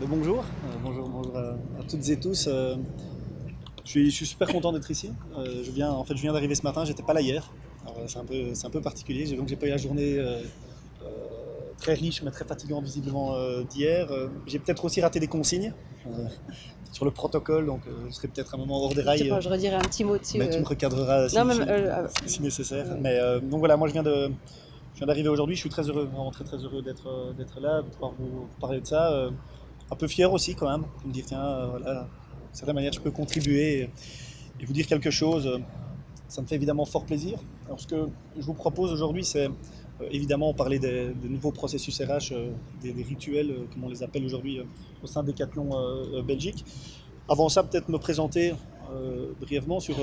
Bonjour. Bonjour à toutes et tous. Je suis super content d'être ici. Je viens d'arriver ce matin, j'étais pas là hier. Alors, c'est un peu particulier, donc j'ai pas eu la journée euh, très riche mais très fatigante visiblement d'hier. J'ai peut-être aussi raté des consignes sur le protocole, donc je serai peut-être un moment hors des Je sais rails, pas, je redirai un petit mot dessus. mais tu me recadreras Non, si, même. si nécessaire. Donc voilà, moi je viens d'arriver aujourd'hui, je suis très heureux, vraiment très très heureux d'être là, de pouvoir vous parler de ça. Un peu fier aussi quand même, de me dire tiens, voilà, d'une certaine manière je peux contribuer et vous dire quelque chose. Ça me fait évidemment fort plaisir. Alors ce que je vous propose aujourd'hui, c'est évidemment parler des nouveaux processus RH, des rituels, comme on les appelle aujourd'hui au sein de Decathlon Belgique. Avant ça, peut-être me présenter brièvement sur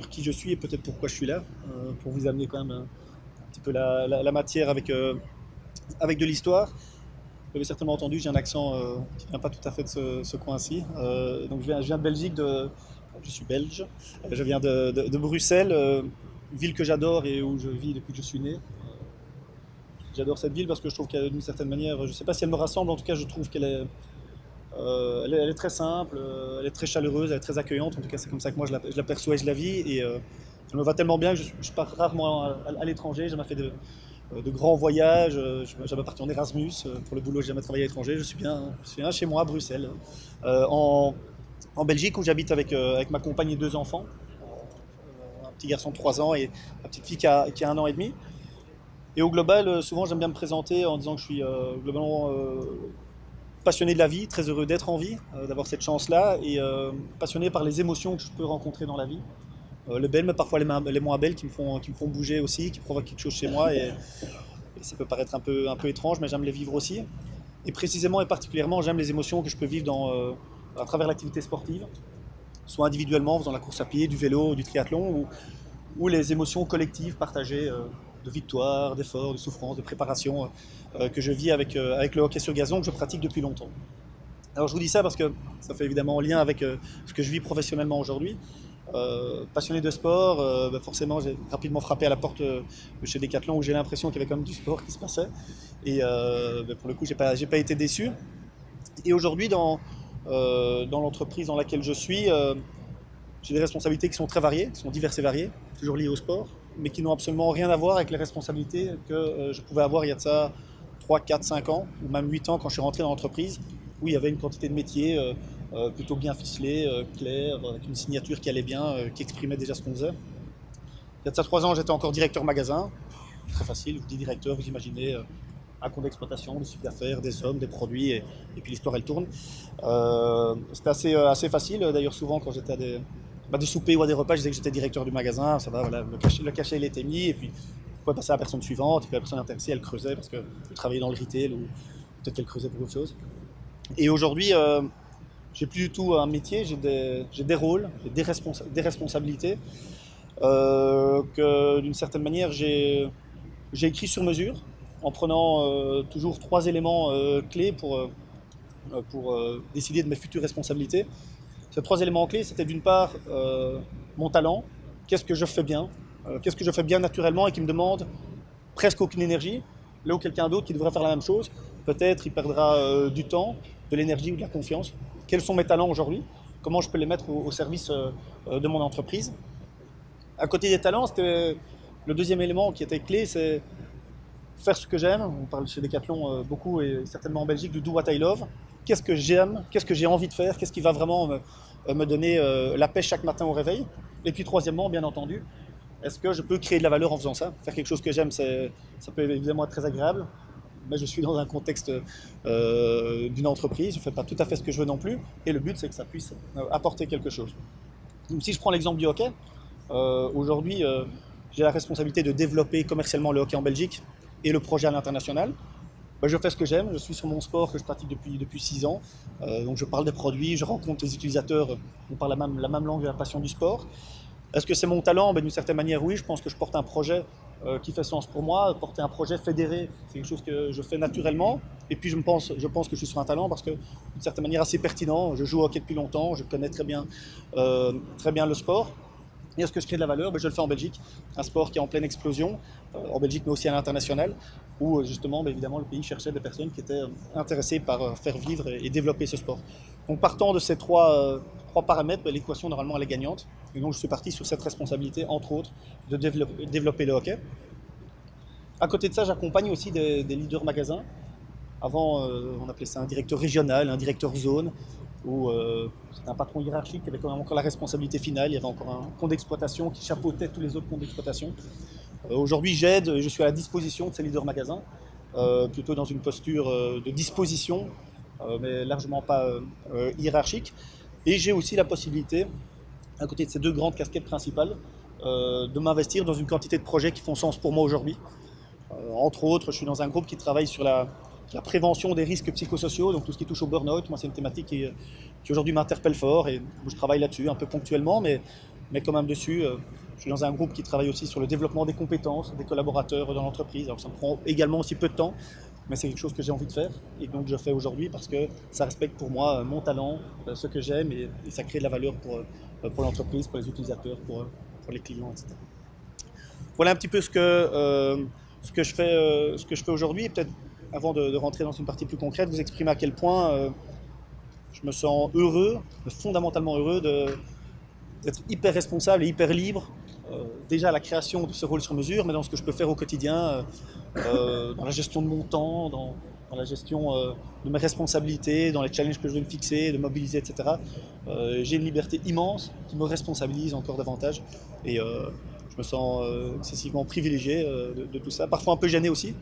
qui je suis et peut-être pourquoi je suis là, pour vous amener quand même un petit peu la matière avec de l'histoire. Vous l'avez certainement entendu, j'ai un accent qui ne vient pas tout à fait de ce coin-ci. Donc je viens de Belgique, je suis belge. Je viens de Bruxelles, ville que j'adore et où je vis depuis que je suis né. J'adore cette ville parce que je trouve qu'elle, d'une certaine manière, je ne sais pas si elle me rassemble, en tout cas je trouve qu'elle est très simple, elle est très chaleureuse, elle est très accueillante. En tout cas c'est comme ça que moi je la perçois et je la vis. Et elle me va tellement bien que je pars rarement à l'étranger. J'ai jamais fait de grands voyages. Je suis jamais parti en Erasmus. Pour le boulot, j'ai jamais travaillé à l'étranger. Je suis bien chez moi à Bruxelles, euh, en, en Belgique, où j'habite avec ma compagne et deux enfants. Un petit garçon de 3 ans et ma petite fille qui a 1 an et demi. Et au global, souvent j'aime bien me présenter en disant que je suis globalement passionné de la vie, très heureux d'être en vie, d'avoir cette chance-là, et passionné par les émotions que je peux rencontrer dans la vie. Les belles, mais parfois les moins belles qui me font bouger aussi, qui provoquent quelque chose chez moi. Et ça peut paraître un peu étrange, mais j'aime les vivre aussi. Et précisément et particulièrement, j'aime les émotions que je peux vivre à travers l'activité sportive, soit individuellement, en faisant la course à pied, du vélo, du triathlon, ou les émotions collectives partagées de victoire, d'effort, de souffrance, de préparation que je vis avec le hockey sur gazon que je pratique depuis longtemps. Alors je vous dis ça parce que ça fait évidemment lien avec ce que je vis professionnellement aujourd'hui. Passionné de sport, forcément j'ai rapidement frappé à la porte de chez Decathlon où j'ai l'impression qu'il y avait quand même du sport qui se passait. Et pour le coup, j'ai pas été déçu. Et aujourd'hui, dans l'entreprise dans laquelle je suis, j'ai des responsabilités qui sont très variées, qui sont diverses et variées, toujours liées au sport, mais qui n'ont absolument rien à voir avec les responsabilités que je pouvais avoir il y a de ça 3, 4, 5 ans, ou même 8 ans quand je suis rentré dans l'entreprise, où il y avait une quantité de métiers plutôt bien ficelés, clairs, avec une signature qui allait bien, qui exprimait déjà ce qu'on faisait. Il y a de ça 3 ans, j'étais encore directeur magasin. Très facile, je vous dis directeur, vous imaginez un compte d'exploitation, du chiffre d'affaires, des hommes, des produits, et puis l'histoire elle tourne. C'était assez facile, d'ailleurs souvent quand j'étais à des soupers ou à des repas, je disais que j'étais directeur du magasin, ça va, voilà, le cachet il était mis, et puis on pouvait passer à la personne suivante, et puis la personne intéressée elle creusait parce qu'elle travaillait dans le retail, ou peut-être qu'elle creusait pour autre chose. Et aujourd'hui, j'ai plus du tout un métier, j'ai des rôles, j'ai des responsabilités que d'une certaine manière j'ai écrit sur mesure en prenant toujours 3 éléments clés pour décider de mes futures responsabilités. Ces 3 éléments clés, c'était d'une part mon talent, qu'est-ce que je fais bien, qu'est-ce que je fais bien naturellement et qui me demande presque aucune énergie, là où quelqu'un d'autre qui devrait faire la même chose, peut-être il perdra du temps, de l'énergie ou de la confiance. Quels sont mes talents aujourd'hui? Comment je peux les mettre au service de mon entreprise? À côté des talents, c'était le deuxième élément qui était clé, c'est faire ce que j'aime. On parle chez Decathlon beaucoup et certainement en Belgique du do what I love. Qu'est-ce que j'aime, qu'est-ce que j'ai envie de faire, qu'est-ce qui va vraiment me donner la pêche chaque matin au réveil. Et puis troisièmement, bien entendu, est-ce que je peux créer de la valeur en faisant ça? Faire quelque chose que j'aime, ça peut évidemment être très agréable, mais je suis dans un contexte d'une entreprise, je ne fais pas tout à fait ce que je veux non plus, et le but c'est que ça puisse apporter quelque chose. Donc, si je prends l'exemple du hockey, aujourd'hui j'ai la responsabilité de développer commercialement le hockey en Belgique et le projet à l'international. Ben, je fais ce que j'aime, je suis sur mon sport que je pratique depuis 6 ans. Donc je parle des produits, je rencontre les utilisateurs, on parle la même langue et la passion du sport. Est-ce que c'est mon talent? Ben, d'une certaine manière, oui, je pense que je porte un projet qui fait sens pour moi. Porter un projet fédéré, c'est quelque chose que je fais naturellement. Et puis je pense que je suis sur un talent parce que, d'une certaine manière, assez pertinent. Je joue au hockey depuis longtemps, je connais très bien le sport. Et est-ce que je crée de la valeur? Je le fais en Belgique, un sport qui est en pleine explosion, en Belgique mais aussi à l'international, où justement évidemment le pays cherchait des personnes qui étaient intéressées par faire vivre et développer ce sport. Donc partant de ces trois paramètres, l'équation normalement elle est gagnante. Et donc je suis parti sur cette responsabilité, entre autres, de développer le hockey. À côté de ça, j'accompagne aussi des leaders magasins. Avant, on appelait ça un directeur régional, un directeur zone, où c'était un patron hiérarchique qui avait quand même encore la responsabilité finale. Il y avait encore un compte d'exploitation qui chapeautait tous les autres comptes d'exploitation. Aujourd'hui, j'aide, je suis à la disposition de ces leaders magasins, plutôt dans une posture de disposition, mais largement pas hiérarchique. Et j'ai aussi la possibilité, à côté de ces deux grandes casquettes principales, de m'investir dans une quantité de projets qui font sens pour moi aujourd'hui. Entre autres, je suis dans un groupe qui travaille sur la prévention des risques psychosociaux, donc tout ce qui touche au burn-out. Moi, c'est une thématique qui aujourd'hui m'interpelle fort et je travaille là-dessus un peu ponctuellement, mais quand même dessus. Je suis dans un groupe qui travaille aussi sur le développement des compétences des collaborateurs dans l'entreprise. Alors ça me prend également aussi peu de temps, mais c'est quelque chose que j'ai envie de faire et donc je fais aujourd'hui parce que ça respecte pour moi mon talent, ce que j'aime et ça crée de la valeur pour l'entreprise, pour les utilisateurs, pour les clients, etc. Voilà un petit peu ce que je fais aujourd'hui. Et peut-être avant de rentrer dans une partie plus concrète, vous exprimer à quel point je me sens heureux, fondamentalement heureux d'être hyper responsable et hyper libre. Déjà à la création de ce rôle sur mesure, mais dans ce que je peux faire au quotidien, dans la gestion de mon temps, dans la gestion de mes responsabilités, dans les challenges que je veux me fixer, de mobiliser, etc. J'ai une liberté immense qui me responsabilise encore davantage. Et je me sens excessivement privilégié de tout ça. Parfois un peu gêné aussi,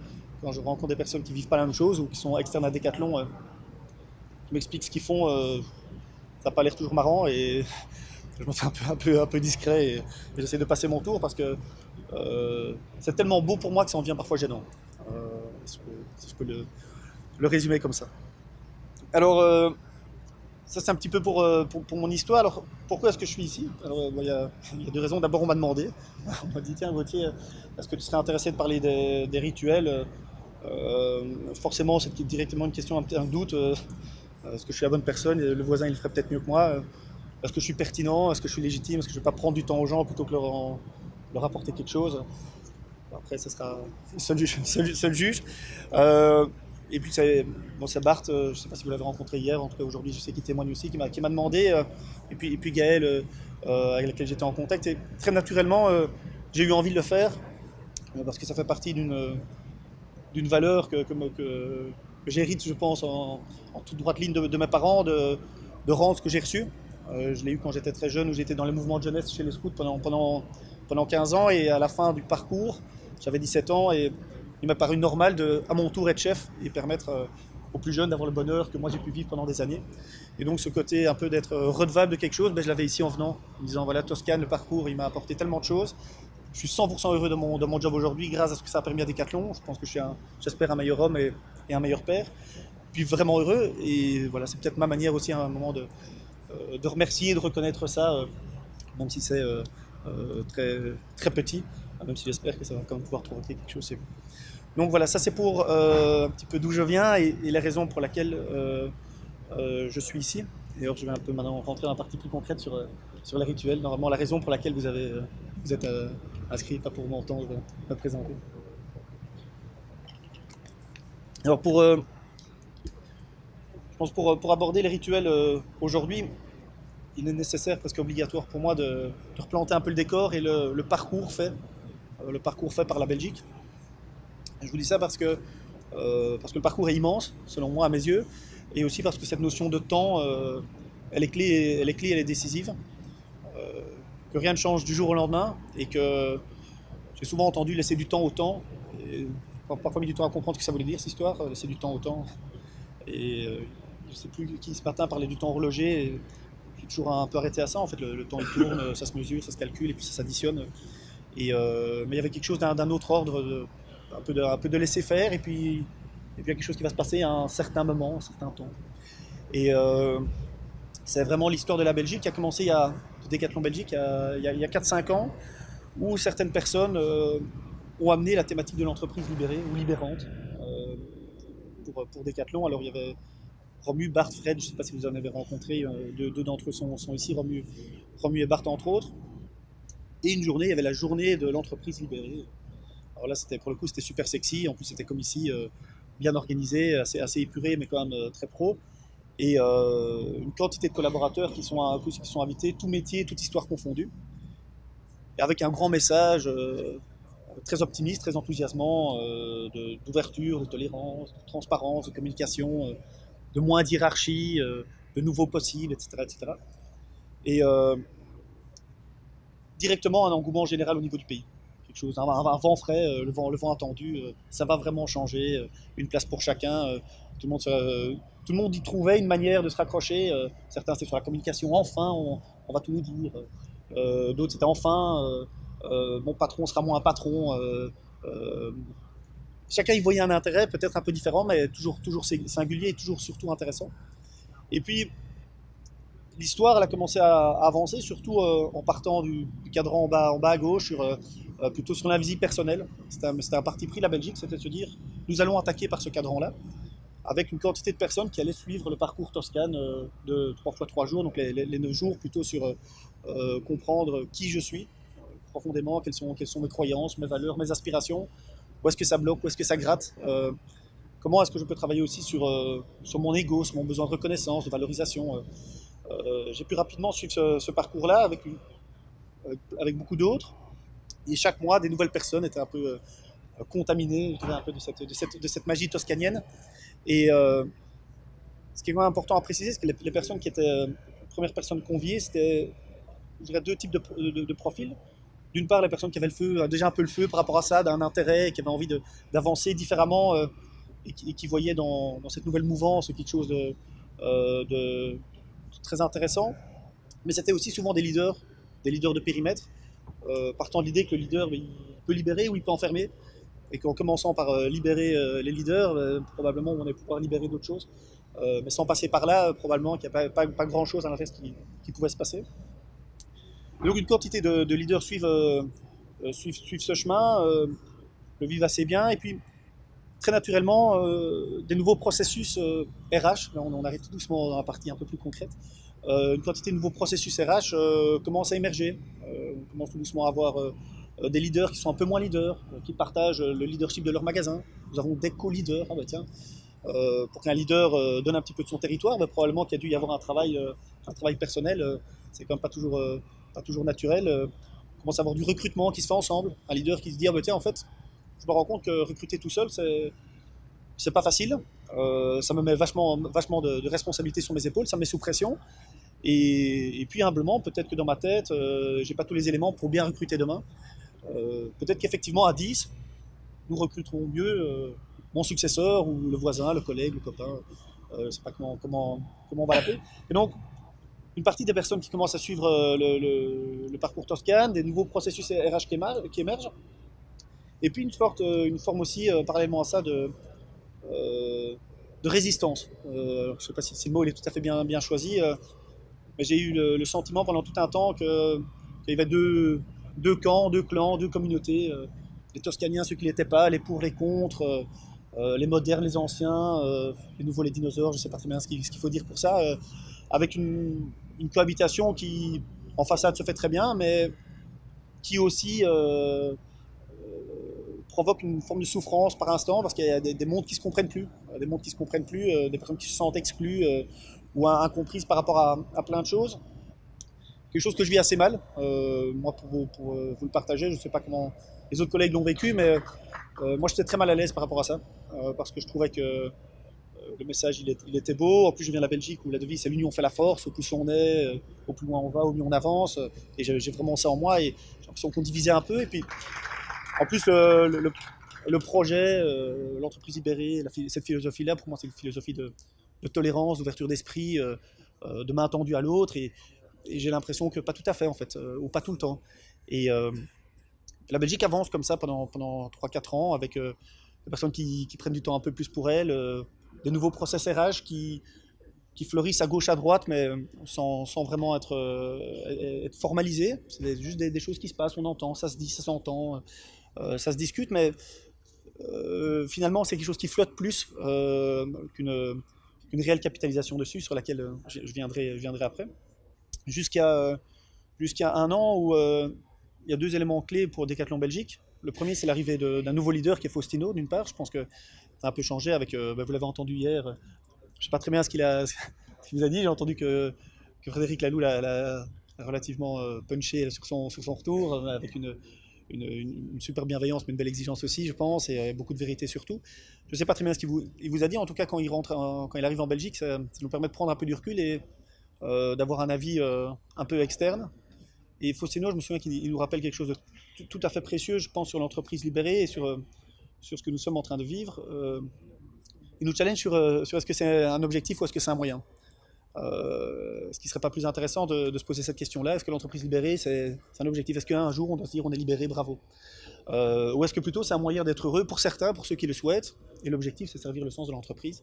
quand je rencontre des personnes qui ne vivent pas la même chose ou qui sont externes à Decathlon, qui m'expliquent ce qu'ils font. Ça n'a pas l'air toujours marrant et je me fais un peu discret et j'essaie de passer mon tour parce que c'est tellement beau pour moi que ça en devient parfois gênant. Si je peux le résumer comme ça. Alors, ça c'est un petit peu pour mon histoire. Alors, pourquoi est-ce que je suis ici? Alors, il y a deux raisons. D'abord, on m'a demandé. On m'a dit, tiens, Gauthier, est-ce que tu serais intéressé de parler des rituels? Forcément, c'est directement une question, un doute. Est-ce que je suis la bonne personne? Le voisin, il le ferait peut-être mieux que moi. Est-ce que je suis pertinent? Est-ce que je suis légitime? Est-ce que je ne vais pas prendre du temps aux gens plutôt que leur apporter quelque chose? Après, ce sera seul juge. Et puis, c'est Bart, je ne sais pas si vous l'avez rencontré hier, en tout cas aujourd'hui, je sais qu'il témoigne aussi, qui m'a demandé, et puis Gaël, avec laquelle j'étais en contact. Et très naturellement, j'ai eu envie de le faire, parce que ça fait partie d'une valeur que j'hérite, je pense, en toute droite ligne de mes parents, de rendre ce que j'ai reçu. Je l'ai eu quand j'étais très jeune, où j'étais dans les mouvements de jeunesse chez les scouts pendant 15 ans, et à la fin du parcours, j'avais 17 ans, et il m'a paru normal à mon tour être chef et permettre aux plus jeunes d'avoir le bonheur que moi j'ai pu vivre pendant des années. Et donc ce côté un peu d'être redevable de quelque chose, je l'avais ici en venant, en me disant voilà, Toscane, le parcours, il m'a apporté tellement de choses. Je suis 100% heureux de mon job aujourd'hui grâce à ce que ça a permis à Decathlon. Je pense que je suis, j'espère, un meilleur homme et un meilleur père. Puis vraiment heureux, et voilà, c'est peut-être ma manière aussi à un moment de remercier, de reconnaître ça, même si c'est très, très petit, même si j'espère que ça va quand même pouvoir provoquer quelque chose. Donc voilà, ça c'est pour un petit peu d'où je viens et les raisons pour lesquelles je suis ici. D'ailleurs, je vais un peu maintenant rentrer dans la partie plus concrète sur les rituels. Normalement, la raison pour laquelle vous êtes inscrit, pas pour m'entendre me présenter. Alors je pense pour aborder les rituels aujourd'hui, il est nécessaire, presque obligatoire pour moi, de replanter un peu le décor et le parcours fait par la Belgique. Je vous dis ça parce que le parcours est immense, selon moi, à mes yeux, et aussi parce que cette notion de temps, elle est clé, elle est décisive. Que rien ne change du jour au lendemain, et que j'ai souvent entendu laisser du temps au temps, et parfois mis du temps à comprendre ce que ça voulait dire, cette histoire, laisser du temps au temps. Et je ne sais plus qui ce matin parlait du temps horloger, et j'ai toujours un peu arrêté à ça. En fait, le temps il tourne, ça se mesure, ça se calcule, et puis ça s'additionne. Mais il y avait quelque chose d'un autre ordre, un peu de laisser faire, et puis il y a quelque chose qui va se passer à un certain moment, un certain temps. Et c'est vraiment l'histoire de la Belgique qui a commencé de Decathlon Belgique il y a 4-5 ans, où certaines personnes ont amené la thématique de l'entreprise libérée ou libérante pour Decathlon. Alors il y avait Romu, Bart, Fred, je ne sais pas si vous en avez rencontré, deux d'entre eux sont ici, Romu et Bart entre autres. Et une journée, il y avait la journée de l'entreprise libérée. Alors là, pour le coup, c'était super sexy. En plus, c'était comme ici, bien organisé, assez épuré, mais quand même très pro. Et une quantité de collaborateurs qui sont invités, tout métier, toute histoire confondue. Et avec un grand message très optimiste, très enthousiasmant, d'ouverture, de tolérance, de transparence, de communication, de moins d'hierarchie, de nouveaux possibles, etc. etc. Et directement un engouement général au niveau du pays. Quelque chose, un vent frais, le vent attendu, ça va vraiment changer, une place pour chacun, tout le monde y trouvait une manière de se raccrocher, certains c'était sur la communication, enfin on va tout nous dire, d'autres c'était enfin mon patron sera moins un patron, euh, chacun y voyait un intérêt peut-être un peu différent mais toujours singulier et toujours surtout intéressant. Et puis l'histoire elle a commencé à avancer, surtout en partant du cadran en bas à gauche, plutôt sur l'invisible personnel. C'était un parti pris, la Belgique, c'était de se dire nous allons attaquer par ce cadran-là, avec une quantité de personnes qui allaient suivre le parcours Toscane de 3 fois 3 jours, donc les 9 jours, plutôt sur comprendre qui je suis profondément, quelles sont mes croyances, mes valeurs, mes aspirations, où est-ce que ça bloque, où est-ce que ça gratte. Comment est-ce que je peux travailler aussi sur mon ego, sur mon besoin de reconnaissance, de valorisation. J'ai pu rapidement suivre ce parcours-là avec beaucoup d'autres. Et chaque mois, des nouvelles personnes étaient un peu contaminées un peu de cette magie toscanienne. Et ce qui est quand même important à préciser, c'est que les personnes qui étaient premières personnes conviées, c'était, je dirais, deux types de profils. D'une part, les personnes qui avaient le feu, déjà un peu le feu par rapport à ça, d'un intérêt, qui avaient envie d'avancer différemment et qui voyaient dans cette nouvelle mouvance quelque chose de très intéressant. Mais c'était aussi souvent des leaders de périmètre, partant de l'idée que le leader, il peut libérer ou il peut enfermer, et qu'en commençant par libérer les leaders, probablement on allait pouvoir libérer d'autres choses. Mais sans passer par là, probablement qu'il n'y a pas grand-chose à l'inverse qui pouvait se passer. Et donc une quantité de leaders suivent ce chemin, le vivent assez bien, et puis très naturellement, des nouveaux processus RH, là on arrive tout doucement dans la partie un peu plus concrète, une quantité de nouveaux processus RH commencent à émerger. On commence tout doucement à avoir des leaders qui sont un peu moins leaders, qui partagent le leadership de leur magasin. Nous avons des co-leaders. Ah bah tiens, pour qu'un leader donne un petit peu de son territoire, bah, probablement qu'il y a dû y avoir un travail personnel. C'est quand même pas toujours naturel. On commence à avoir du recrutement qui se fait ensemble. Un leader qui se dit ah bah tiens, en fait, je me rends compte que recruter tout seul, c'est pas facile. Ça me met vachement de responsabilité sur mes épaules, ça me met sous pression. Et puis humblement, peut-être que dans ma tête, j'ai pas tous les éléments pour bien recruter demain. Peut-être qu'effectivement à 10, nous recruterons mieux mon successeur ou le voisin, le collègue, le copain. Je ne sais pas comment on va l'appeler. Et donc, une partie des personnes qui commencent à suivre le parcours Toscane, des nouveaux processus RH qui émergent. Et puis une forme aussi, parallèlement à ça, de résistance. Je ne sais pas si le mot il est tout à fait bien choisi, mais j'ai eu le sentiment pendant tout un temps qu'il y avait deux camps, deux clans, deux communautés. Les Toscaniens, ceux qui ne l'étaient pas, les pour, les contre, les modernes, les anciens, les nouveaux, les dinosaures, je ne sais pas très bien ce qu'il faut dire pour ça, avec une cohabitation qui, en façade, se fait très bien, mais qui aussi provoque une forme de souffrance par instant, parce qu'il y a des mondes qui ne se comprennent plus, des personnes qui se sentent exclues ou incomprises par rapport à plein de choses. Quelque chose que je vis assez mal, moi pour vous le partager, je ne sais pas comment les autres collègues l'ont vécu, mais moi j'étais très mal à l'aise par rapport à ça, parce que je trouvais que le message il était beau. En plus je viens de la Belgique où la devise c'est l'union fait la force, au plus on est, au plus loin on va, au mieux on avance, et j'ai vraiment ça en moi, et j'ai l'impression qu'on divisait un peu, et puis en plus le projet, l'entreprise libérée, cette philosophie-là, pour moi c'est une philosophie de tolérance, d'ouverture d'esprit, de main tendue à l'autre, et j'ai l'impression que pas tout à fait en fait, ou pas tout le temps. Et la Belgique avance comme ça pendant 3-4 ans avec des personnes qui prennent du temps un peu plus pour elles, des nouveaux process RH qui fleurissent à gauche, à droite, mais sans vraiment être formalisés. C'est juste des choses qui se passent, on entend, ça se dit, ça s'entend, ça se discute, mais finalement c'est quelque chose qui flotte plus qu'une réelle capitalisation dessus, sur laquelle je viendrai après. Jusqu'à un an où il y a deux éléments clés pour Decathlon Belgique. Le premier, c'est l'arrivée d'un nouveau leader qui est Faustino, d'une part. Je pense que ça a un peu changé avec, vous l'avez entendu hier, je ne sais pas très bien ce ce qu'il vous a dit. J'ai entendu que Frédéric Laloux l'a relativement punché sur son retour, avec une super bienveillance, mais une belle exigence aussi, je pense, et beaucoup de vérité surtout. Je ne sais pas très bien ce il vous a dit. En tout cas, quand il arrive en Belgique, ça nous permet de prendre un peu du recul et d'avoir un avis un peu externe. Et Faustino, je me souviens qu'il nous rappelle quelque chose de tout à fait précieux, je pense, sur l'entreprise libérée et sur ce que nous sommes en train de vivre. Il nous challenge sur est-ce que c'est un objectif ou est-ce que c'est un moyen. Ce qui ne serait pas plus intéressant de se poser cette question-là? Est-ce que l'entreprise libérée, c'est un objectif? Est-ce qu'un jour, on doit se dire on est libéré, bravo? Ou est-ce que plutôt c'est un moyen d'être heureux pour certains, pour ceux qui le souhaitent, et l'objectif c'est servir le sens de l'entreprise.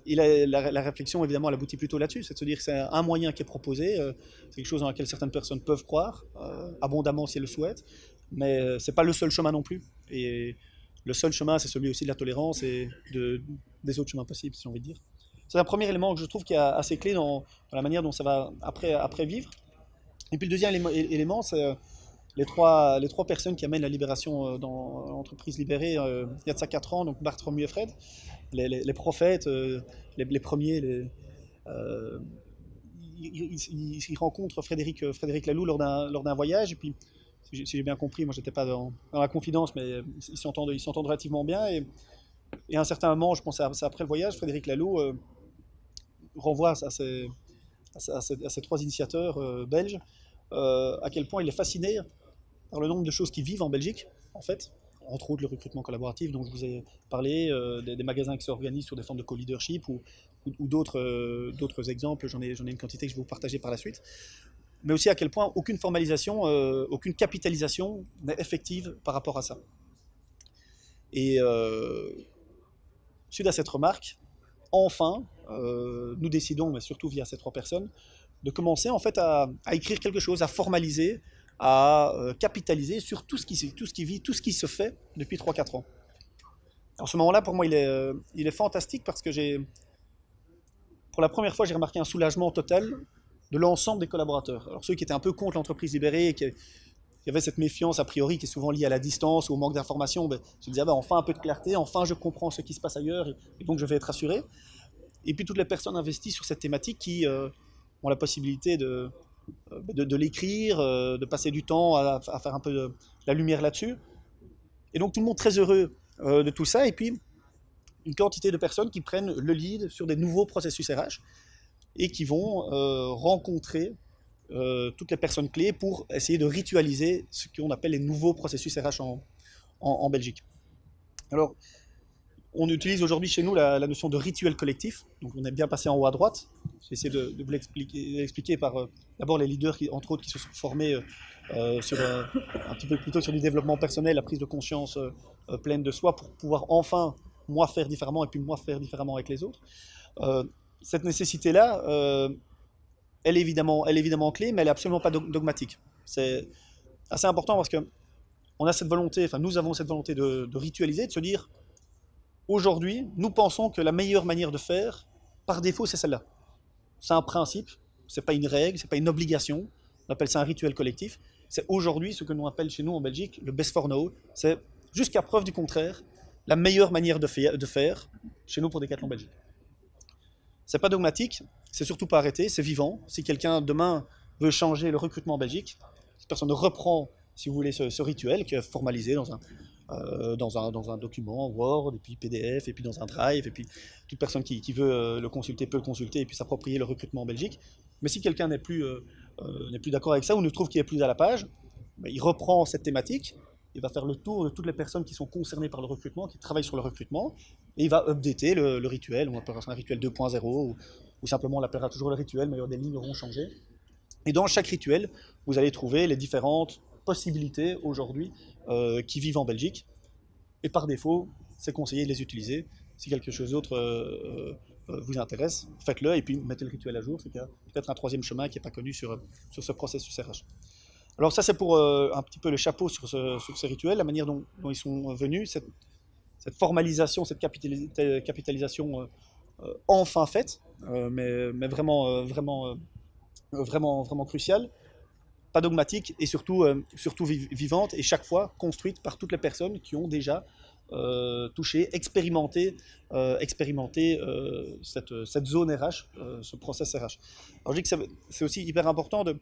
Et la réflexion évidemment elle aboutit plutôt là-dessus, c'est de se dire que c'est un moyen qui est proposé, c'est quelque chose dans lequel certaines personnes peuvent croire, abondamment si elles le souhaitent, mais c'est pas le seul chemin non plus. Et le seul chemin c'est celui aussi de la tolérance et des autres chemins possibles, si j'ai envie de dire. C'est un premier élément que je trouve qui est assez clé dans la manière dont ça va après vivre. Et puis le deuxième élément c'est les trois personnes qui amènent la libération dans l'entreprise libérée il y a de ça 4 ans, donc Bart, Romu et Fred, les prophètes, les premiers, ils rencontrent Frédéric Laloux lors d'un voyage, et puis si j'ai bien compris, moi j'étais pas dans la confidence, mais ils s'entendent relativement bien, et à un certain moment, je pense c'est après le voyage, Frédéric Laloux renvoie à ces trois initiateurs belges, à quel point il est fasciné par le nombre de choses qui vivent en Belgique, en fait, entre autres le recrutement collaboratif dont je vous ai parlé, des magasins qui s'organisent sur des formes de co-leadership ou d'autres exemples, j'en ai une quantité que je vais vous partager par la suite, mais aussi à quel point aucune formalisation, aucune capitalisation n'est effective par rapport à ça. Et suite à cette remarque, enfin, nous décidons, mais surtout via ces 3 personnes, de commencer en fait à écrire quelque chose, à formaliser, à capitaliser sur tout ce qui vit, tout ce qui se fait depuis 3-4 ans. Alors ce moment-là, pour moi, il est fantastique parce que pour la première fois, j'ai remarqué un soulagement total de l'ensemble des collaborateurs. Alors ceux qui étaient un peu contre l'entreprise libérée et qui avaient cette méfiance a priori qui est souvent liée à la distance ou au manque d'information, se disaient enfin un peu de clarté, enfin je comprends ce qui se passe ailleurs et donc je vais être rassuré. Et puis toutes les personnes investies sur cette thématique qui ont la possibilité de l'écrire, de passer du temps à faire un peu de la lumière là-dessus. Et donc tout le monde très heureux de tout ça, et puis une quantité de personnes qui prennent le lead sur des nouveaux processus RH et qui vont rencontrer toutes les personnes clés pour essayer de ritualiser ce qu'on appelle les nouveaux processus RH en Belgique. Alors, on utilise aujourd'hui chez nous la notion de rituel collectif, donc on est bien passé en haut à droite. J'ai essayé de vous l'expliquer par d'abord les leaders, entre autres, qui se sont formés sur un petit peu plutôt sur du développement personnel, la prise de conscience pleine de soi, pour pouvoir enfin moi faire différemment et puis moi faire différemment avec les autres. Cette nécessité-là, elle est évidemment clé, mais elle n'est absolument pas dogmatique. C'est assez important parce que on a cette volonté, enfin nous avons cette volonté de ritualiser, de se dire aujourd'hui, nous pensons que la meilleure manière de faire, par défaut, c'est celle-là. C'est un principe, c'est pas une règle, c'est pas une obligation. On appelle ça un rituel collectif. C'est aujourd'hui ce que nous appelle chez nous en Belgique le best for now. C'est jusqu'à preuve du contraire la meilleure manière de faire chez nous pour Decathlon Belgique. C'est pas dogmatique, c'est surtout pas arrêté, c'est vivant. Si quelqu'un demain veut changer le recrutement en Belgique, cette personne reprend, si vous voulez, ce rituel qui est formalisé dans un document Word, et puis PDF, et puis dans un Drive, et puis toute personne qui veut le consulter peut le consulter et puis s'approprier le recrutement en Belgique. Mais si quelqu'un n'est plus d'accord avec ça ou ne trouve qu'il n'est plus à la page, il reprend cette thématique, il va faire le tour de toutes les personnes qui sont concernées par le recrutement, qui travaillent sur le recrutement, et il va updater le rituel, on appellera ça un rituel 2.0, ou simplement on l'appellera toujours le rituel, mais des lignes auront changé. Et dans chaque rituel, vous allez trouver les différentes possibilités aujourd'hui qui vivent en Belgique. Et par défaut, c'est conseillé de les utiliser. Si quelque chose d'autre vous intéresse, faites-le et puis mettez le rituel à jour. C'est qu'il y a peut-être un troisième chemin qui n'est pas connu sur ce processus RH. Alors ça, c'est pour un petit peu le chapeau sur ces rituels, la manière dont ils sont venus, cette formalisation, cette capitalisation enfin faite, mais vraiment cruciale. pas dogmatique et surtout vivante, et chaque fois construite par toutes les personnes qui ont déjà touché, expérimenté cette zone RH, ce process RH. Alors je dis que c'est aussi hyper important de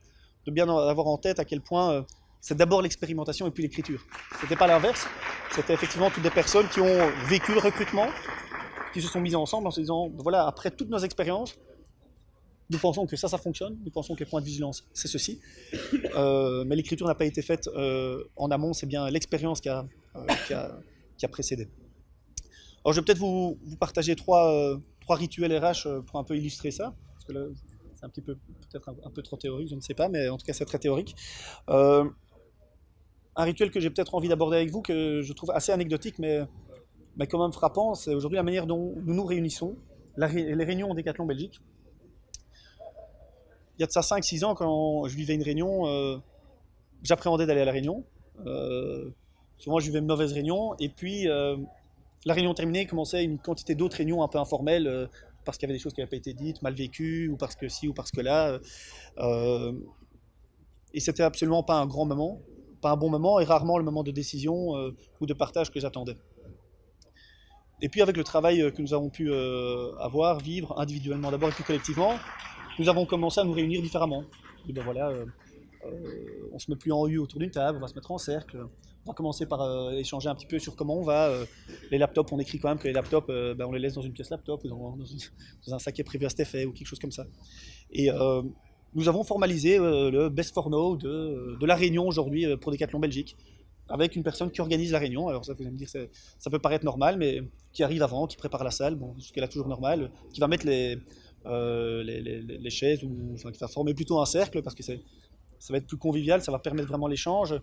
bien avoir en tête à quel point c'est d'abord l'expérimentation et puis l'écriture. C'était pas l'inverse, c'était effectivement toutes des personnes qui ont vécu le recrutement, qui se sont mises ensemble en se disant, voilà, après toutes nos expériences, nous pensons que ça fonctionne, nous pensons que les points de vigilance, c'est ceci. Mais l'écriture n'a pas été faite en amont, c'est bien l'expérience qui a précédé. Alors je vais peut-être vous partager trois rituels RH pour un peu illustrer ça, parce que là, c'est un petit peu, peut-être un peu trop théorique, je ne sais pas, mais en tout cas c'est très théorique. Un rituel que j'ai peut-être envie d'aborder avec vous, que je trouve assez anecdotique, mais quand même frappant, c'est aujourd'hui la manière dont nous nous réunissons, les réunions Decathlon Belgique. Il y a de ça 5-6 ans, quand je vivais une réunion, j'appréhendais d'aller à la réunion. Souvent, je vivais une mauvaise réunion. Et puis, la réunion terminée, commençait une quantité d'autres réunions un peu informelles, parce qu'il y avait des choses qui n'avaient pas été dites, mal vécues, ou parce que ci, ou parce que là. Et c'était absolument pas un grand moment, pas un bon moment, et rarement le moment de décision ou de partage que j'attendais. Et puis, avec le travail que nous avons pu vivre individuellement d'abord et puis collectivement, nous avons commencé à nous réunir différemment. Et ben voilà, on se met plus en U autour d'une table, on va se mettre en cercle. On va commencer par échanger un petit peu sur comment on va. Les laptops, on écrit quand même que les laptops, on les laisse dans une pièce laptop ou dans un sac qui est prévu à cet effet ou quelque chose comme ça. Et nous avons formalisé le best for now de la réunion aujourd'hui pour Decathlon Belgique, avec une personne qui organise la réunion. Alors ça, vous allez me dire, ça peut paraître normal, mais qui arrive avant, qui prépare la salle, bon, jusqu'à là toujours normal, qui va mettre les chaises, qui va former plutôt un cercle, parce que ça va être plus convivial, ça va permettre vraiment l'échange,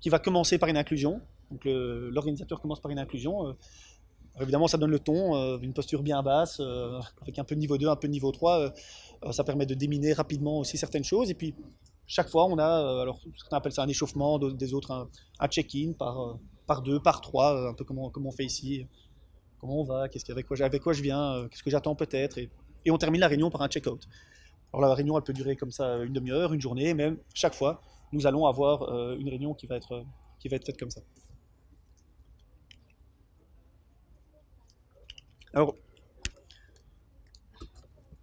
qui va commencer par une inclusion. Donc l'organisateur commence par une inclusion. Alors évidemment, ça donne le ton, une posture bien basse, avec un peu de niveau 2, un peu de niveau 3. Ça permet de déminer rapidement aussi certaines choses. Et puis, chaque fois, on a, alors certains appellent ça un échauffement, des autres un check-in par 2, par 3, un peu comme on fait ici. Comment on va, avec quoi je viens, qu'est-ce que j'attends peut-être. Et on termine la réunion par un check-out. Alors la réunion, elle peut durer comme ça une demi-heure, une journée, mais chaque fois, nous allons avoir une réunion qui va être faite comme ça. Alors,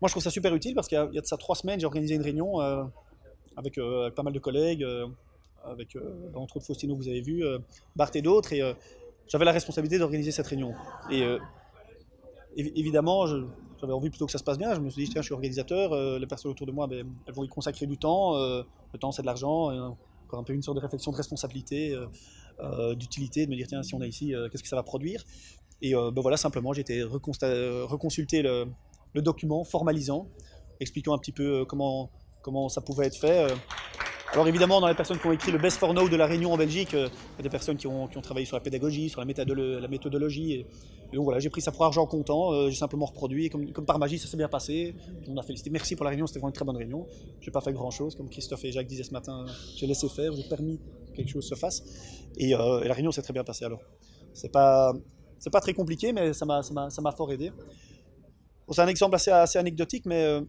moi je trouve ça super utile parce qu'il y a de ça 3 semaines, j'ai organisé une réunion avec pas mal de collègues, avec entre autres Faustino que vous avez vu, Bart et d'autres, et j'avais la responsabilité d'organiser cette réunion. Et évidemment, j'avais envie plutôt que ça se passe bien. Je me suis dit, tiens, je suis organisateur, les personnes autour de moi, elles vont y consacrer du temps. Le temps, c'est de l'argent. Encore un peu une sorte de réflexion de responsabilité, d'utilité, de me dire, tiens, si on est ici, qu'est-ce que ça va produire? Et voilà, simplement, j'ai été reconsulter le document formalisant, expliquant un petit peu comment ça pouvait être fait. Alors évidemment, dans les personnes qui ont écrit le Best for Now de la Réunion en Belgique, il y a des personnes qui ont travaillé sur la pédagogie, sur la méthodologie. Et donc voilà, j'ai pris ça pour argent comptant, j'ai simplement reproduit, et comme par magie, ça s'est bien passé. On a félicité, merci pour la réunion, c'était vraiment une très bonne réunion. J'ai pas fait grand chose, comme Christophe et Jacques disaient ce matin, j'ai laissé faire, j'ai permis que quelque chose se fasse. Et la réunion s'est très bien passée alors. C'est pas très compliqué, mais ça m'a fort aidé. Bon, c'est un exemple assez anecdotique, mais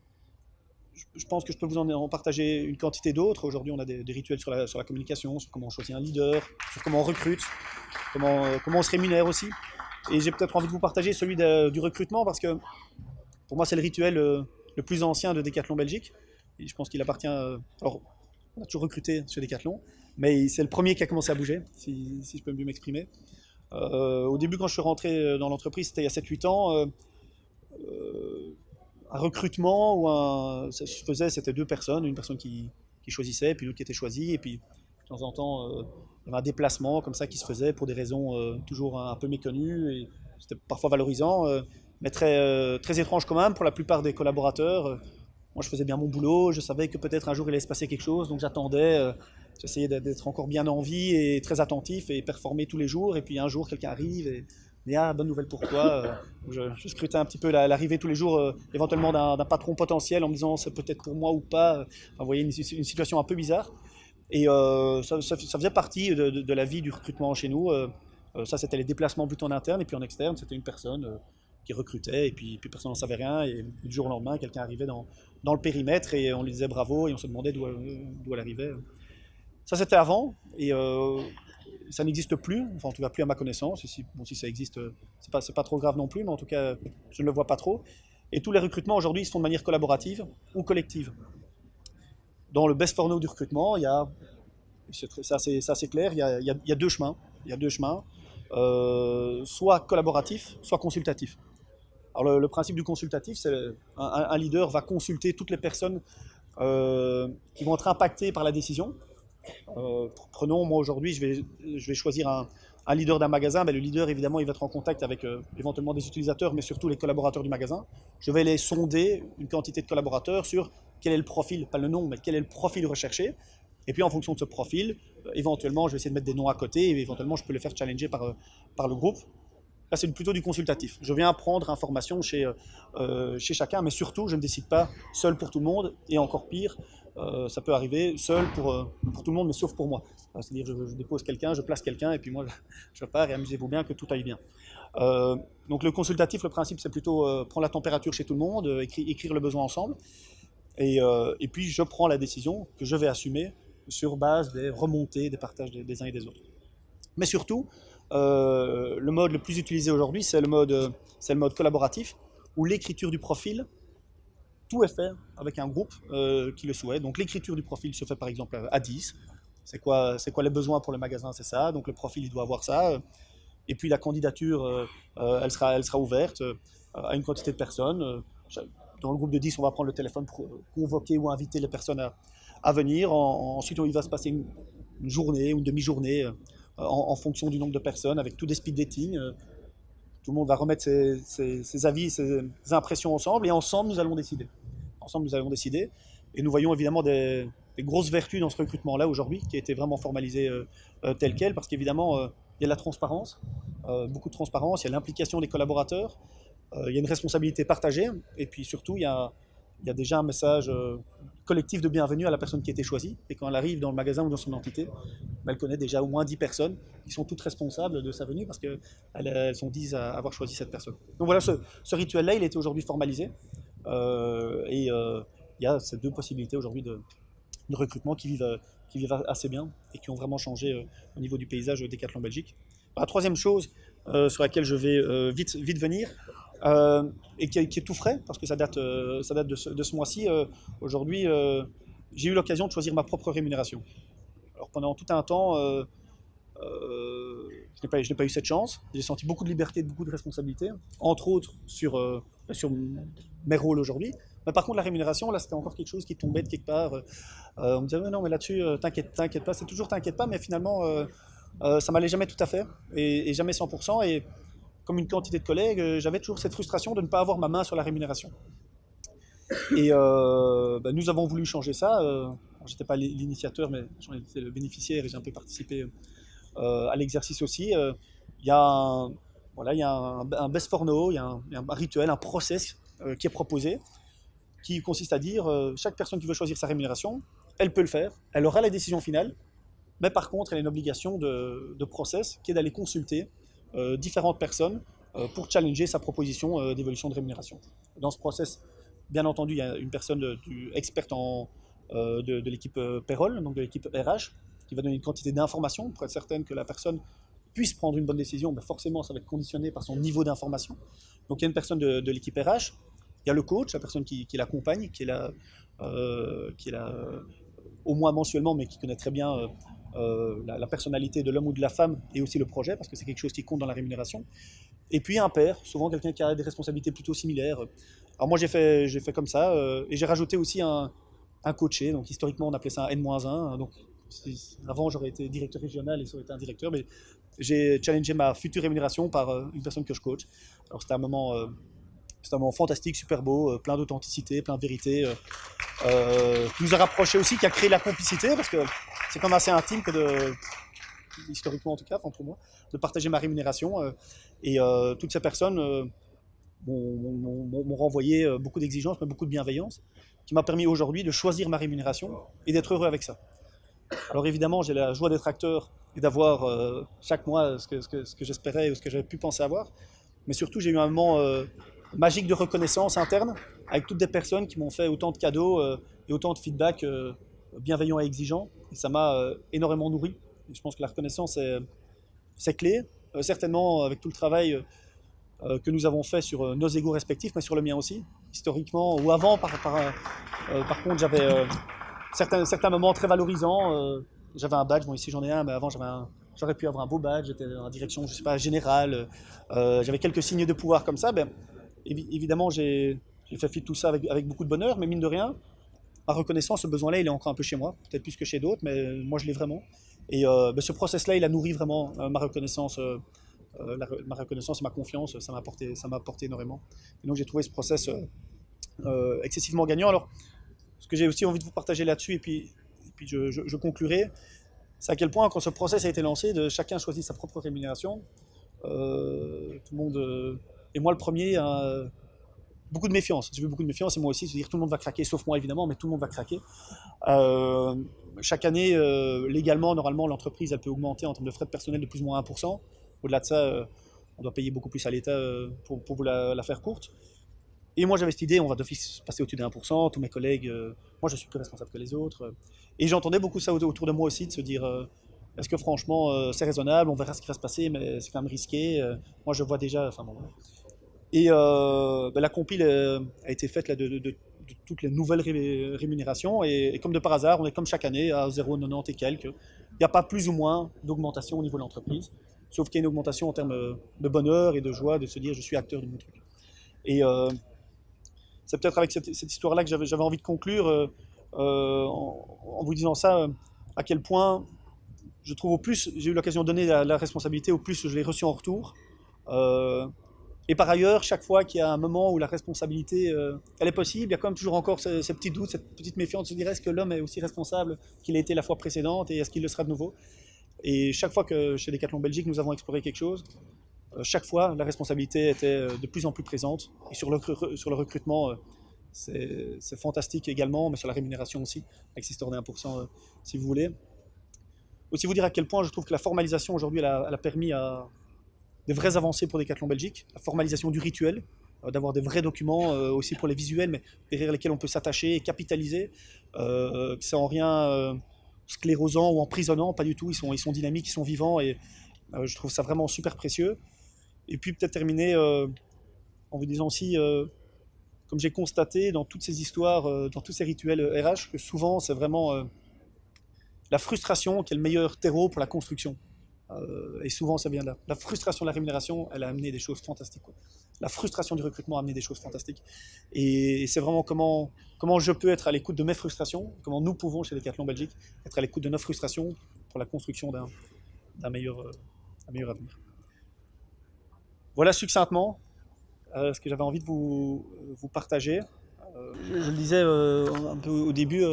je pense que je peux vous en partager une quantité d'autres. Aujourd'hui, on a des rituels sur la communication, sur comment on choisit un leader, sur comment on recrute, comment on se rémunère aussi. Et j'ai peut-être envie de vous partager celui du recrutement, parce que pour moi, c'est le rituel le plus ancien de Decathlon Belgique. Et je pense qu'il appartient... alors, on a toujours recruté sur Decathlon, mais c'est le premier qui a commencé à bouger, si je peux mieux m'exprimer. Au début, quand je suis rentré dans l'entreprise, c'était il y a 7-8 ans, un recrutement ça se faisait, c'était 2 personnes, une personne qui choisissait, puis l'autre qui était choisie, et puis de temps en temps, il y avait un déplacement comme ça qui se faisait pour des raisons toujours un peu méconnues, et c'était parfois valorisant, mais très étrange quand même pour la plupart des collaborateurs. Moi, je faisais bien mon boulot, je savais que peut-être un jour il allait se passer quelque chose, donc j'attendais, j'essayais d'être encore bien en vie et très attentif et performer tous les jours, et puis un jour quelqu'un arrive et bonne nouvelle pour toi. Je scrutais un petit peu l'arrivée tous les jours, éventuellement d'un patron potentiel, en me disant c'est peut-être pour moi ou pas. Enfin, vous voyez, une situation un peu bizarre. Et ça faisait partie de la vie du recrutement chez nous. Ça, c'était les déplacements plutôt en interne, et puis en externe, c'était une personne qui recrutait, et puis personne n'en savait rien. Et du jour au lendemain, quelqu'un arrivait dans le périmètre, et on lui disait bravo, et on se demandait d'où elle arrivait. Ça, c'était avant, et ça n'existe plus, enfin en tout cas plus à ma connaissance. Et si, bon, si ça existe, c'est pas trop grave non plus, mais en tout cas, je ne le vois pas trop. Et tous les recrutements aujourd'hui se font de manière collaborative ou collective. Dans le best for now du recrutement, il y a, c'est assez clair, il y a deux chemins. Il y a deux chemins, soit collaboratif, soit consultatif. Alors principe du consultatif, c'est un leader va consulter toutes les personnes qui vont être impactées par la décision. Prenons, moi aujourd'hui, je vais choisir un leader d'un magasin. Ben, le leader, évidemment, il va être en contact avec éventuellement des utilisateurs, mais surtout les collaborateurs du magasin. Je vais les sonder, une quantité de collaborateurs, sur quel est le profil, pas le nom, mais quel est le profil recherché. Et puis en fonction de ce profil, éventuellement, je vais essayer de mettre des noms à côté, et éventuellement, je peux le faire challenger par le groupe. Là, c'est plutôt du consultatif. Je viens prendre information chez chacun, mais surtout, je ne décide pas seul pour tout le monde, et encore pire, ça peut arriver seul pour tout le monde, mais sauf pour moi. C'est-à-dire, je dépose quelqu'un, je place quelqu'un, et puis moi, je pars, et amusez-vous bien que tout aille bien. Donc le consultatif, le principe, c'est plutôt prendre la température chez tout le monde, écrire le besoin ensemble, et puis je prends la décision que je vais assumer sur base des remontées, des partages des uns et des autres. Mais surtout, le mode le plus utilisé aujourd'hui, c'est le mode collaboratif, où l'écriture du profil, tout est fait avec un groupe qui le souhaite. Donc l'écriture du profil se fait par exemple à 10. C'est quoi les besoins pour le magasin, c'est ça. Donc le profil, il doit avoir ça. Et puis la candidature, elle sera ouverte à une quantité de personnes. Dans le groupe de 10, on va prendre le téléphone pour convoquer ou inviter les personnes à venir. Ensuite, il va se passer une journée ou une demi-journée en fonction du nombre de personnes, avec tout des speed dating. Tout le monde va remettre ses avis, ses impressions ensemble, et ensemble, nous allons décider. Et nous voyons évidemment des grosses vertus dans ce recrutement-là aujourd'hui, qui a été vraiment formalisé tel quel, parce qu'évidemment, il y a la transparence, beaucoup de transparence, il y a l'implication des collaborateurs, il y a une responsabilité partagée, et puis surtout, il y a déjà un message collectif de bienvenue à la personne qui a été choisie. Et quand elle arrive dans le magasin ou dans son entité, elle connaît déjà au moins 10 personnes qui sont toutes responsables de sa venue, parce qu'elles sont 10 à avoir choisi cette personne. Donc voilà, ce rituel-là, il a été aujourd'hui formalisé. Il y a ces deux possibilités aujourd'hui de recrutement qui vivent assez bien et qui ont vraiment changé au niveau du paysage Decathlon Belgique. La troisième chose sur laquelle je vais vite venir, et qui est tout frais, parce que ça date de ce mois-ci. Aujourd'hui, j'ai eu l'occasion de choisir ma propre rémunération. Alors pendant tout un temps, je n'ai pas eu cette chance. J'ai senti beaucoup de liberté, beaucoup de responsabilité, entre autres sur mes rôles aujourd'hui. Mais par contre, la rémunération, là, c'était encore quelque chose qui tombait de quelque part. On me disait, non, mais là-dessus, t'inquiète pas. C'est toujours t'inquiète pas, mais finalement, ça m'allait jamais tout à fait, et jamais 100%. Et comme une quantité de collègues, j'avais toujours cette frustration de ne pas avoir ma main sur la rémunération. Et nous avons voulu changer ça. Je n'étais pas l'initiateur, mais j'en étais le bénéficiaire, et j'ai un peu participé à l'exercice aussi. Il y a un best for now, il y a un rituel, un process qui est proposé, qui consiste à dire chaque personne qui veut choisir sa rémunération, elle peut le faire, elle aura la décision finale, mais par contre, elle a une obligation de process qui est d'aller consulter différentes personnes pour challenger sa proposition d'évolution de rémunération. Dans ce process, bien entendu, il y a une personne experte de l'équipe payroll, donc de l'équipe RH, qui va donner une quantité d'informations pour être certaine que la personne puisse prendre une bonne décision. Mais forcément, ça va être conditionné par son niveau d'information. Donc il y a une personne de l'équipe RH, il y a le coach, la personne qui l'accompagne, qui est là au moins mensuellement, mais qui connaît très bien la personnalité de l'homme ou de la femme, et aussi le projet, parce que c'est quelque chose qui compte dans la rémunération. Et puis un père, souvent quelqu'un qui a des responsabilités plutôt similaires. Alors moi j'ai fait comme ça, et j'ai rajouté aussi un coaché. Donc historiquement on appelait ça un N-1. Donc avant j'aurais été directeur régional et ça aurait été un directeur, mais j'ai challengé ma future rémunération par une personne que je coach. Alors c'était un moment fantastique, super beau, plein d'authenticité, plein de vérité, qui nous a rapprochés aussi, qui a créé la complicité, parce que c'est quand même assez intime historiquement en tout cas, entre moi, de partager ma rémunération. Et toutes ces personnes m'ont renvoyé beaucoup d'exigences, mais beaucoup de bienveillance, qui m'a permis aujourd'hui de choisir ma rémunération et d'être heureux avec ça. Alors évidemment, j'ai la joie d'être acteur et d'avoir chaque mois ce que j'espérais ou ce que j'avais pu penser avoir. Mais surtout, j'ai eu un moment magique de reconnaissance interne avec toutes des personnes qui m'ont fait autant de cadeaux et autant de feedback bienveillants et exigeants Et ça m'a énormément nourri. Et je pense que la reconnaissance c'est clé. Certainement avec tout le travail que nous avons fait sur nos égos respectifs, mais sur le mien aussi. Historiquement, ou avant, par contre, j'avais certains moments très valorisants. J'avais un badge, bon ici j'en ai un, mais avant j'aurais pu avoir un beau badge, j'étais en direction, je sais pas, générale. J'avais quelques signes de pouvoir comme ça. Ben, évidemment, j'ai fait fi de tout ça avec beaucoup de bonheur, mais mine de rien, ma reconnaissance, ce besoin-là, il est encore un peu chez moi, peut-être plus que chez d'autres, mais moi je l'ai vraiment. Et ben, ce process-là, il a nourri vraiment ma reconnaissance. Ma reconnaissance et ma confiance, ça m'a apporté énormément. Et donc j'ai trouvé ce process excessivement gagnant. Alors, ce que j'ai aussi envie de vous partager là-dessus, et puis je conclurai, c'est à quel point, quand ce process a été lancé, chacun choisit sa propre rémunération. Tout le monde, et moi le premier, beaucoup de méfiance. J'ai vu beaucoup de méfiance, et moi aussi, c'est-à-dire tout le monde va craquer, sauf moi évidemment, mais tout le monde va craquer. Chaque année, légalement, normalement, l'entreprise elle peut augmenter en termes de frais de personnel de plus ou moins 1%. Au-delà de ça, on doit payer beaucoup plus à l'État pour vous la faire courte. Et moi, j'avais cette idée, on va d'office passer au-dessus de 1%, tous mes collègues, moi je suis plus responsable que les autres. Et j'entendais beaucoup ça autour de moi aussi, de se dire, est-ce que franchement c'est raisonnable, on verra ce qui va se passer, mais c'est quand même risqué. Moi je vois déjà, enfin bon. Et ben, la compile a été faite là, de toutes les nouvelles rémunérations, et comme de par hasard, on est comme chaque année à 0,90 et quelques. Il n'y a pas plus ou moins d'augmentation au niveau de l'entreprise. Sauf qu'il y a une augmentation en termes de bonheur et de joie de se dire je suis acteur de mon truc. Et c'est peut-être avec cette histoire-là que j'avais envie de conclure en vous disant ça, à quel point je trouve au plus j'ai eu l'occasion de donner la responsabilité, au plus je l'ai reçue en retour. Et par ailleurs, chaque fois qu'il y a un moment où la responsabilité elle est possible, il y a quand même toujours encore ces petits doutes, cette petite méfiance. Je dirais, est-ce que l'homme est aussi responsable qu'il a été la fois précédente et est-ce qu'il le sera de nouveau? Et chaque fois que chez Decathlon Belgique, nous avons exploré quelque chose, chaque fois, la responsabilité était de plus en plus présente. Et sur le recrutement, c'est fantastique également, mais sur la rémunération aussi, avec cette histoire des 1%, si vous voulez. Aussi vous dire à quel point je trouve que la formalisation aujourd'hui, elle a permis des vraies avancées pour Decathlon Belgique. La formalisation du rituel, d'avoir des vrais documents aussi pour les visuels, mais derrière lesquels on peut s'attacher et capitaliser. Que c'est en rien sclérosant ou emprisonnant, pas du tout, ils sont dynamiques, ils sont vivants, et je trouve ça vraiment super précieux. Et puis peut-être terminer en vous disant aussi, comme j'ai constaté dans toutes ces histoires, dans tous ces rituels RH, que souvent c'est vraiment la frustration qui est le meilleur terreau pour la construction. Et souvent ça vient de là. La frustration de la rémunération, elle a amené des choses fantastiques, quoi. La frustration du recrutement a amené des choses fantastiques. Et c'est vraiment comment je peux être à l'écoute de mes frustrations, comment nous pouvons chez Decathlon Belgique être à l'écoute de nos frustrations pour la construction d'un meilleur avenir. Voilà succinctement ce que j'avais envie de vous partager. Je le disais un peu au début,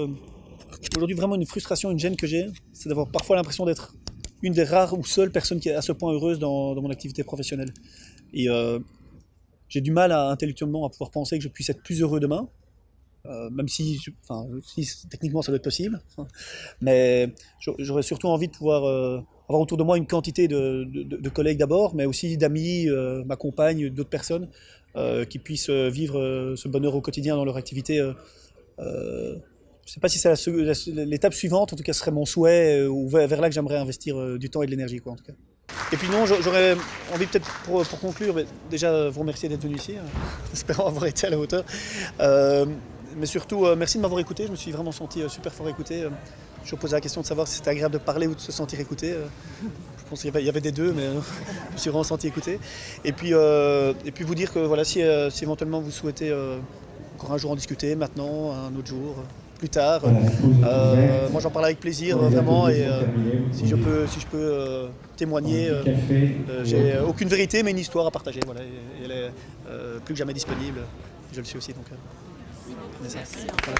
aujourd'hui vraiment une frustration, une gêne que j'ai, c'est d'avoir parfois l'impression d'être une des rares ou seules personnes qui est à ce point heureuse dans mon activité professionnelle. Et j'ai du mal intellectuellement à pouvoir penser que je puisse être plus heureux demain, même si techniquement ça doit être possible. Mais j'aurais surtout envie de pouvoir avoir autour de moi une quantité de collègues d'abord, mais aussi d'amis, ma compagne, d'autres personnes qui puissent vivre ce bonheur au quotidien dans leur activité. Je ne sais pas si c'est l'étape suivante, en tout cas ce serait mon souhait, ou vers là que j'aimerais investir du temps et de l'énergie, quoi, en tout cas. Et puis non, j'aurais envie peut-être pour conclure, déjà vous remercier d'être venu ici, espérant avoir été à la hauteur. Mais surtout, merci de m'avoir écouté, je me suis vraiment senti super fort écouté. Je me posais la question de savoir si c'était agréable de parler ou de se sentir écouté. Je pense qu'il y avait des deux, mais je me suis vraiment senti écouté. Et puis vous dire que voilà, si éventuellement vous souhaitez encore un jour en discuter, maintenant, un autre jour, plus tard, moi j'en parle avec plaisir, vraiment, et si je peux témoigner, j'ai aucune vérité, mais une histoire à partager, voilà, et elle est plus que jamais disponible, je le suis aussi, donc. Merci. Voilà.